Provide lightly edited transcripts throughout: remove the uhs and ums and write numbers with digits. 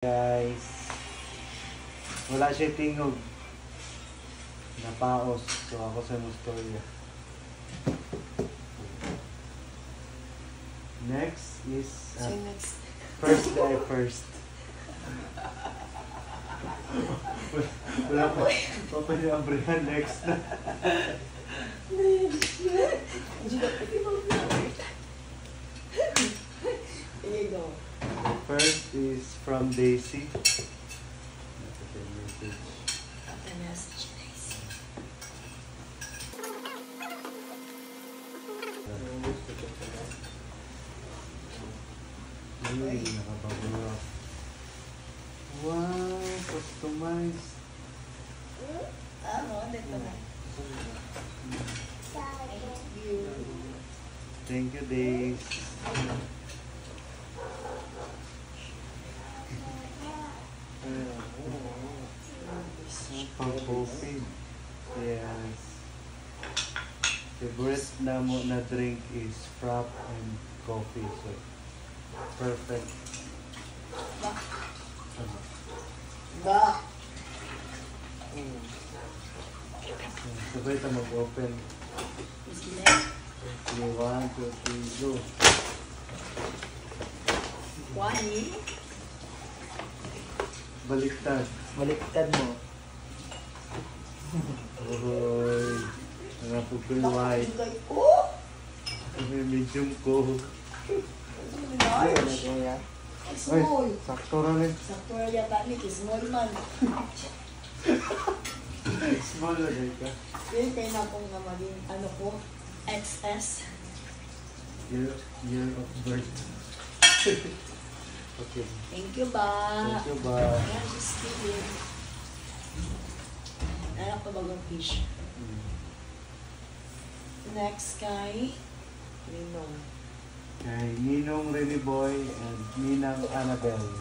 Guys, wala siya tingog. Napaos. So ako sa mustorya. Next is next. first guy first. Wala pa. Pwede ang Brian next na. Here you go. First is from Daisy. The message Daisy. Uy, nakapagulak. Wow, customized. Dito na. Thank you. Thank you, Days. Pang coffee. Yes. Favorite na mo na drink is frap and coffee. So, perfect. Ba? Sabay tayo mag-open. Sige. Sige, 1, 2, 3, go. Wani? Baliktad. Baliktad mo. Oy. Nangapog ko yung white. Oh! May medium ko. Large. Kuya. Ay, Small. sakto rin. Sakto na yan, Tani. Small man. Small na rin ka. Yun kayo na kung maging ano ko, XS. Year of birth. Okay. Thank you ba? Thank you ba? Ayan, just kidding. Anak ko bagong fish. Next kay Ninong. Kay Ninong Rene Boy and Ninang Annabelle.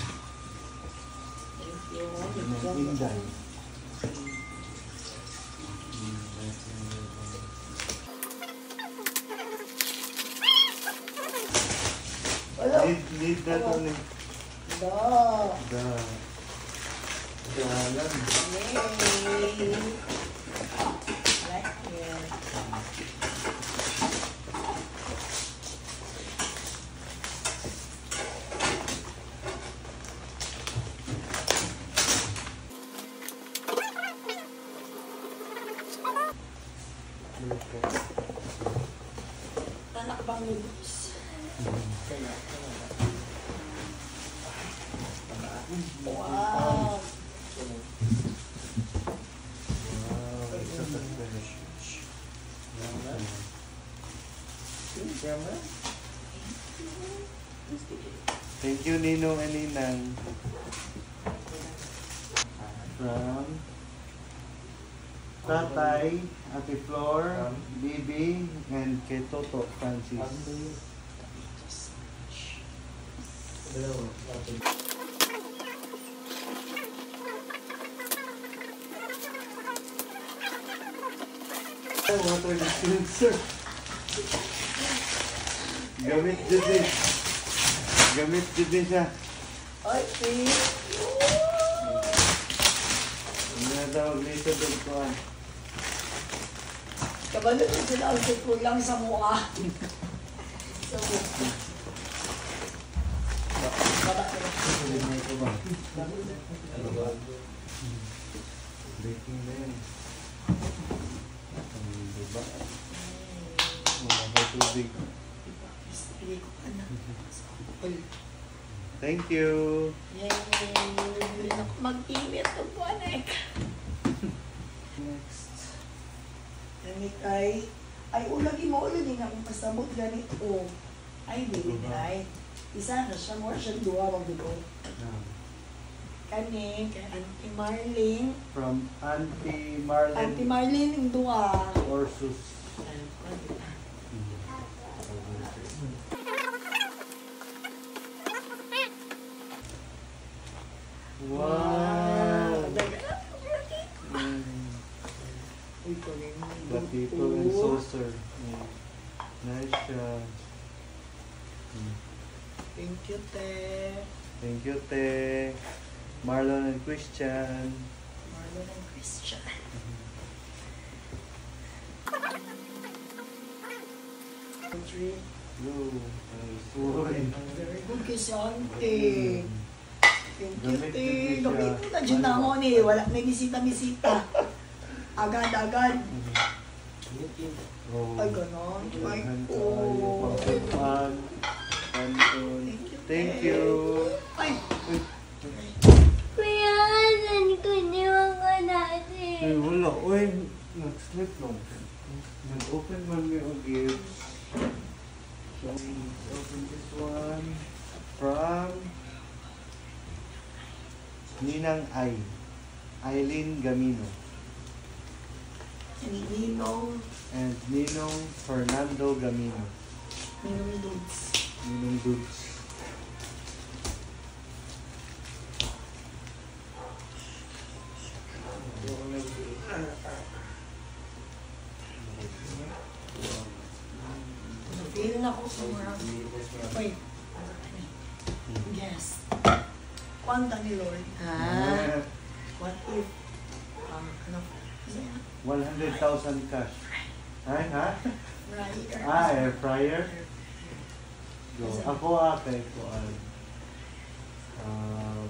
Thank you. Ninang Inday. Wala. Need that on it. Da. Dalan. Yay. Like it. Anak bang noodles? Wow. Wow, it's a finish. Thank you, Ninong and Ninang. From Tatay, Ate Flor, Bibi, and kay Toto Francis. Water dispenser. Gamit din. Gamit din siya. Ay, thank you. Ano na tawag dito doon ko ah. Kabalo ko sila ang kulang sa mukha. Sa mukha. Baba ko. Limay ko ba? Ano ba? Breaking na yan. Ang diba? Wala ka tubig. Pili ko ka na. Thank you. Yay! Mag-init ang buwanek. Next. Gamit ay ulagi mo ulagi nga kung pasabot ganito. Ay, hindi ay. Isa na siya, more siya duwa magdugo. Kani, kay Auntie Marlene. From Auntie Marlene Auntie Marlene, yung duwa. Orsus. Wow! The people in saucer. Nice siya. Thank you, te. Thank you, te. Marlon and Christian. Marlon and Christian. Three. Blue. Uy. Very good kay Sante. Thank you, Gamit te. din siya. Gamit mo na dyan na mo ni. Wala may bisita-bisita. Agad-agad. Oh. Ay, ganon. Ay, Oh. oh. Thank you. Ay. Kuya, saan ko niwang ko natin? Ay, wala. Uy, nag-slip lang. Nag-open man may ang gifts. So, open this one from Ninang Eileen Gamino Ninong. and Ninong Fernando Gamino. Ninong Dudes. Ninong Dudes. Feel na ko sa mga... Wait. Yes. Kwanta ni Lord. What if... ano? 100,000 cash. Ay, ha? Right. Air fryer. Go. Ako ate ko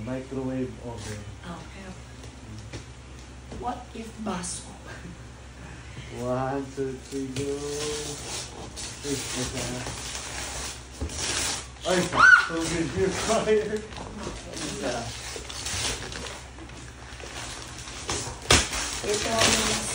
microwave oven. Okay. What if baso? 1, 2, 3, go. Ay, basta. Ay, so good your fryer. Ito ang mga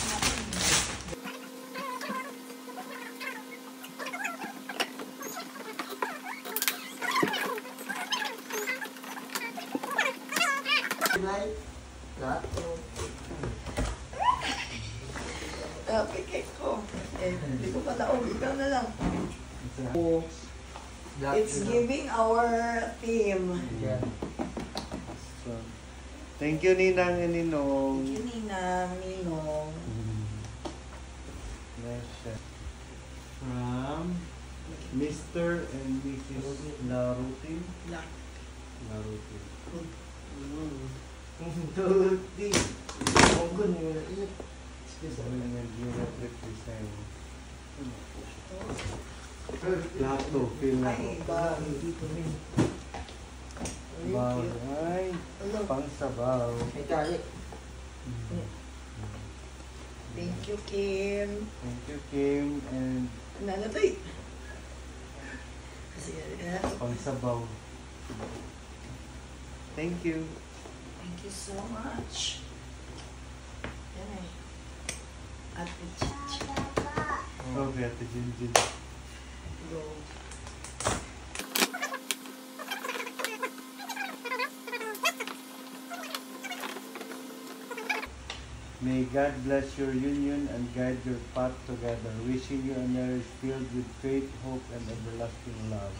cake ko. Hindi ko pala. Ikaw na lang. It's giving our team. So, thank you, Ninang and Ninong. Thank you, Ninang, Ninong. From Mr. and Mrs. Larutin. Larutin. Tuti. Plato, feel na. Ay, ba? Baw. Ay, pang sabaw. Thank you, Kim. Thank you, Kim. And Nanatay. Kasi, pang sabaw. Thank you. thank you so much. Yan eh. At Chichi. Okay, Ate Jinjin. Go. May God bless your union and guide your path together. Wishing you a marriage filled with faith, hope, and everlasting love.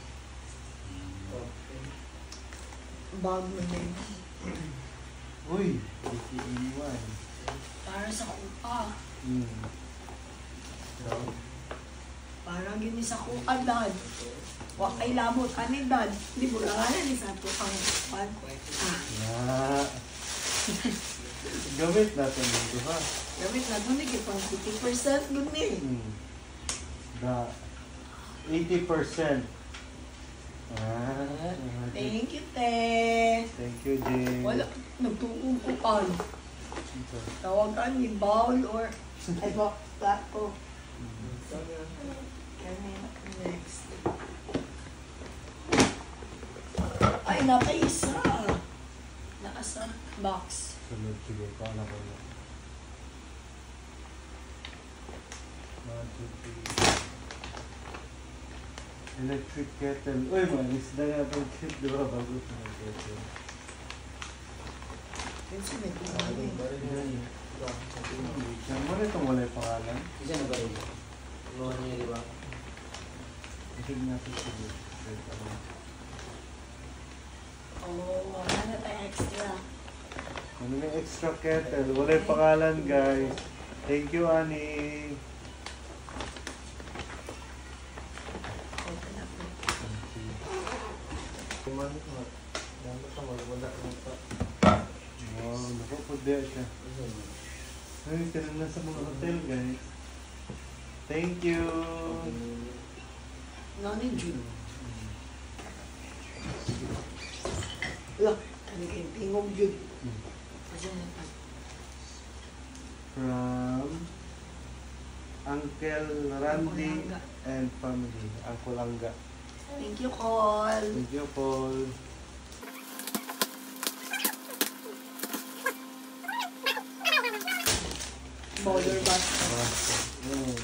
Bag mo na yun. Uy, ikiiwan. Para sa kuka. Parang gini sa kuka, Dad. Wa kay lamot, ani, Dad. Di mo lang ni sa tukang pan. Na. Gamit natin ito, ha? Gamit na doon, pang 50% doon eh. The 80%. Thank you, Te. Thank you, Jane. Wala, nagtuong kukan. Tawagan ni bowl or ay ba, plato. Kami next. Ay, nakaisa. Nakasa box. Sunod, sige, paano ko na? 1, 2, 3. Electric kettle. Uy, manis na nga itong kit, di ba? Bago sa mga kettle. Kasi may pinali. Saan mo na itong wala yung pangalan? Isa na ba rin? Mga niya, di ba? Isig natin sige. Oh, wala na tayo extra. Ano yung extra kettle? Wala yung pangalan, guys. Thank you, Annie. Open up na. Dapat ka magwala ng pa. Pagdaya siya. Ay, ganun na sa mga hotel, guys. Thank you! Nanay June. Wala, kami kayong tingog yun. Kasi naman. From Uncle Randy Angga. and family. Uncle Angga. Thank you, Col. Thank you, Paul. Baller bus.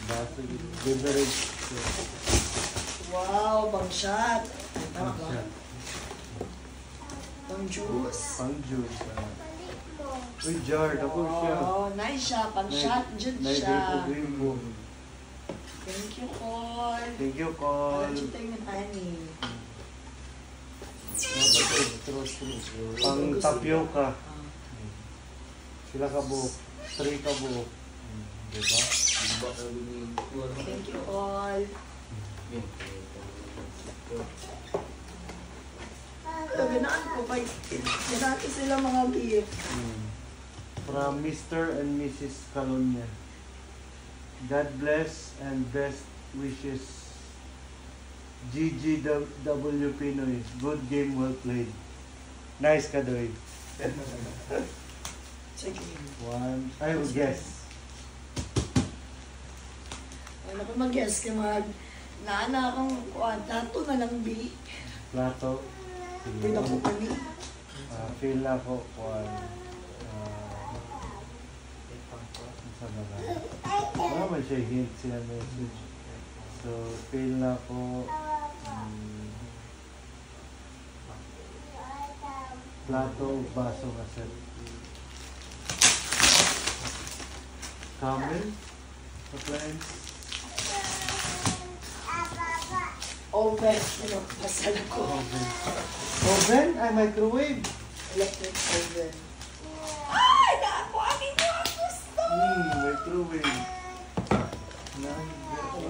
Baso. Beverage. Wow, pang shot. Tama ba? Siya. Pang juice. Pang juice. Uy, jar. Tapos siya. Wow, nice siya. Pang shot, dyan Nice siya. rainbow. Thank you, Col. Thank you, Col. Wala siya tayo ng honey. Pang tapioca. Ah. Sila ka buhok. 3 ka buhok. Diba? Thank you, Col. Ganaan ko pa. Ganaan ko sila mga gift. From Mr. and Mrs. Calonia. God bless and best wishes. GGW Pinoy. Good game, well played. Nice ka, Doy. Sige. One. I will guess. Ano ko mag-guess kay mag naana akong tato na lang bi. Plato. Pwede ako kani. Feel na ko. One. Saan na lang? Wala man siya hint siya message. So, feel na ko. Plato o baso kasi. Camel? Appliance? Oven. Ano, pasal ko. Oven. Oven? Ay, microwave. Electric oven. Ay, naako amin mo ang gusto. Microwave.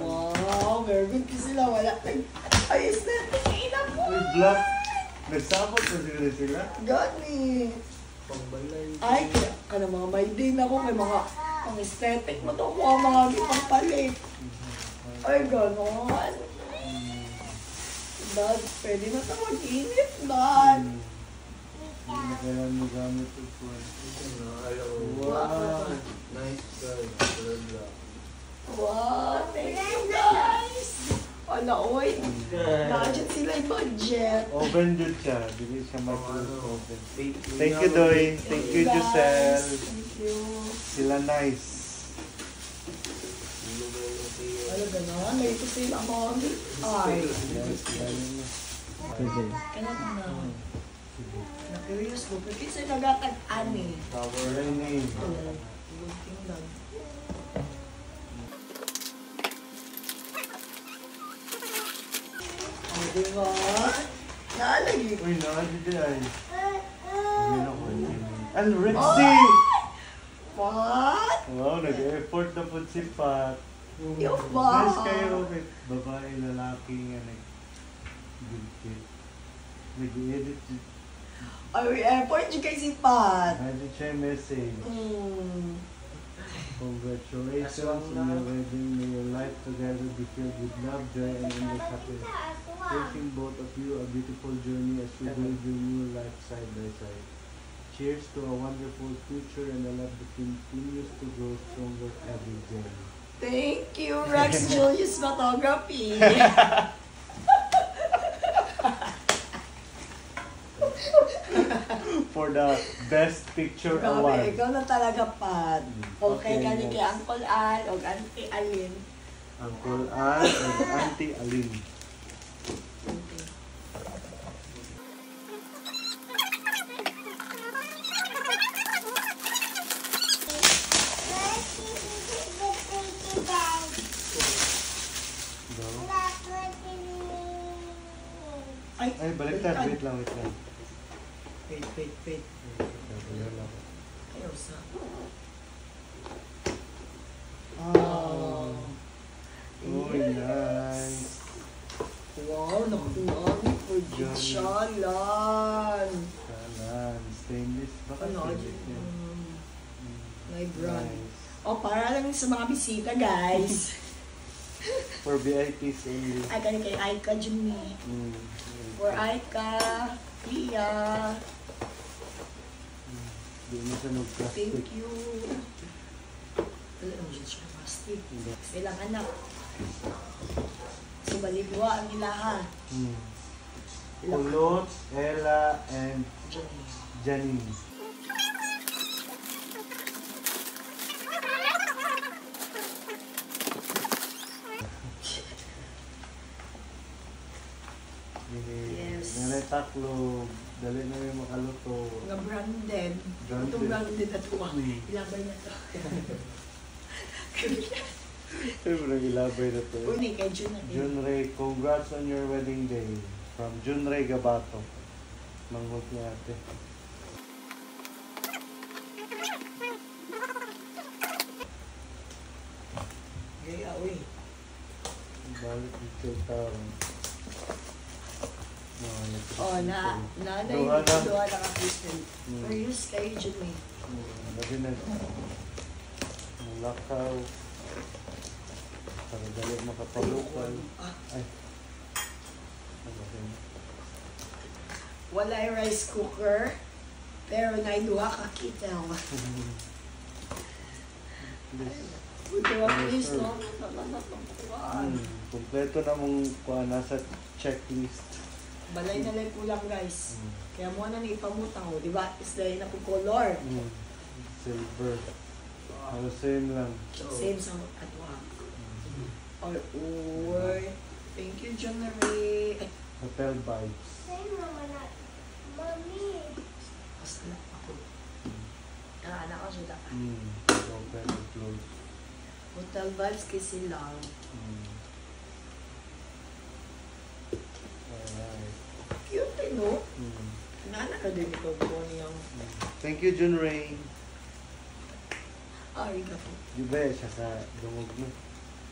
Wow, very good kasi sila. Wala tayong ayos na tingin ako. Uy, black. Nagsabot na siguro sila. Gani. Pangbalay. Ay, kaya ka na mga may din ako. May mga pang-aesthetic mo to. Mga pang-palit. Ay, ganon. Dad, pwede na ito mag-init, Dad. Hindi na kailangan mo gamit ito. Wow. Nice guy. Wow, thank you, guys. Ala, oy. Budget sila yung budget. Oven dun siya. Dili siya microwave oven. Thank Thank you, Doy. Thank you, guys. Giselle. Thank you. Sila nice. Ano ganon? May ito sila, mommy. Ay. Yes, galing. Kailan mo na? Na-curious ko. Pero kasi nagatag-ani. Power raining. Tingnan. Oh, diba? Naalagi. Uy, nakadidi ay. Hindi na ko. Al Rexy! What? Wow, nag-effort na po si Pat. Yung ba? Nice kayo. Babae, lalaki nga nag-edit. Nag-edit. Ay, effort yung kay si Pat. Nag-edit siya yung message. Congratulations on your wedding. May your life together be filled with love, joy, and endless happiness. Wishing both of you a beautiful journey as you build your new life side by side. Cheers to a wonderful future and a love that continues to grow stronger every day. Thank you, Rex Julius Photography. For the best picture Grabe, award. ikaw na talaga, Pat. Okay, Okay, kani yes. kay Uncle Al o Auntie Alin. Uncle Al and Auntie Aline. Ay, baliktad. Wait lang, wait lang. Wait. Ayan lang. Ayaw sa. Oh. Uy, nice. Wow, nakuha ni Pagkisyalan. Kalan. Stainless. Baka Ano, stainless yan. May brand. Nice. O, para lang sa mga bisita, guys. For VIPs only. Ay, kay Aika Jimmy. Mm. For Aika, Pia. Di mo siya nag-plastic. Thank you. Wala naman dyan siya plastic. Silang anak. Si Baligwa ang ilaha. Mm. Kulot, Ella, and Johnny. Janine. Yes. Nalay taklo, dali na yung makaluto. Mga branded. Branded. Itong branded na ito. Ilabay na to. Siyempre, ilabay na to. Uni kay Jun na Junray, congrats on your wedding day. From Junray Gabato. Manghot ni ate. Gaya, uy. Balik dito taon. Oh, nanay Doha mo na. doha na ka-Kristen. Mm. Marius kayo dyan eh. Labi na. Lakaw. Para dali makapalukal. Ah, Ay. Ano ba yun? wala yung rice cooker. Pero naiduha ka kitel. Please. Buto Yes, please, sir. no? Kompleto na mong kuha nasa checklist. Balay na lang kulang, guys. Mm. Kaya mo na ni ipamutang mo, di ba? Is dahil na po color. Silver. Same lang. Same sa atwa. Or, thank you, John Ray. Ay, Hotel vibes. Say mama na. Mommy. mas anak ako. Anak ko sila. Open and close. Hotel vibes kasi lang. Alright. Cute eh, no? Nana ka din ito po niyang Thank you, Junray. arigato. Di ba siya sa dungog mo?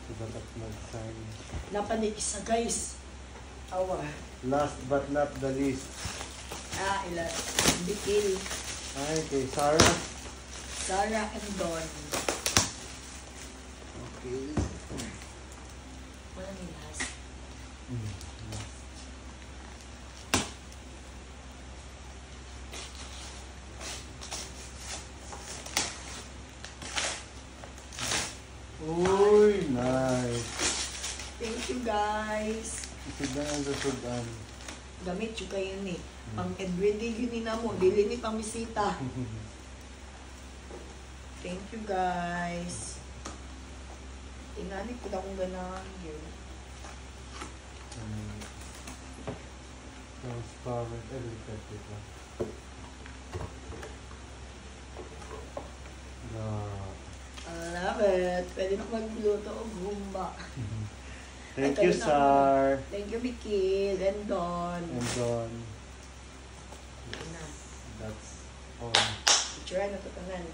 Sa batak mag-sign. Napanik isa, guys. Awa. Last but not the least. Bikil. Ay, kay Sarah. Sarah and Don. Okay. Wala ni last. Uy, nice. Thank you, guys. Sudan ang sudan. Gamit yung kayo ni. Pang everyday yun ni na mo. Dili ni pamisita. Thank you, guys. Tinalik ko na kung ganahan yun. Transparent. Look at it. I love it. Pwede na magluto o gumba. Thank you, Sar. Thank you, Bikil and Don. And Don. Yun na. That's all. Picture na to tanan.